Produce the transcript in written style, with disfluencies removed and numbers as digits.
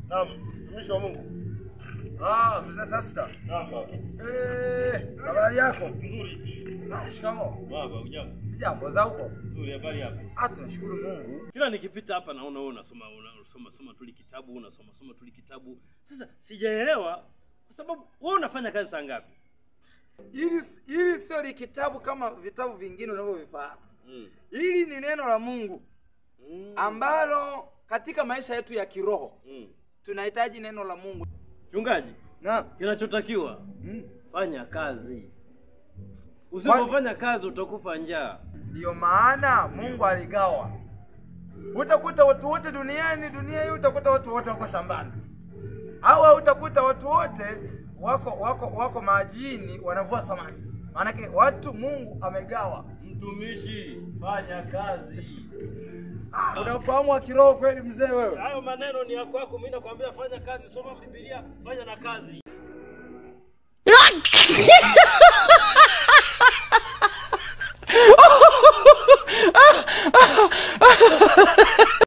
Naam, mtumishi wa Mungu. Mzee Sasta. Naam baba. Habari yako? Nzuri. Shikamoo. Baba, hujambo? Sijambo, za huko? Nzuri, habari yako? Tunashukuru Mungu. Kila nikipita hapa naona wewe unasoma tuli kitabu, unasoma tuli kitabu. Sasa sijaelewa kwa sababu wewe unafanya kazi saa ngapi? Hili sio kitabu kama vitabu vingine unavyovifahamu. Hili ni neno la Mungu. Ambalo katika maisha yetu ya kiroho tunahitaji neno la Mungu. Mchungaji, kinachotakiwa fanya kazi. Usipofanya kazi utakufa njaa. Ndio maana Mungu aligawa. Utakuta watu wote duniani, dunia hii utakuta watu wote wako shambani. Au utakuta watu wote wako majini wanavua samaki. Maana watu Mungu amegawa. Mtumishi, fanya kazi. Unafahamu wa kiroho kweli mzee wewe? Hayo maneno ni ya kwako, mimi nakwambia fanya kazi, soma Biblia, fanya na kazi.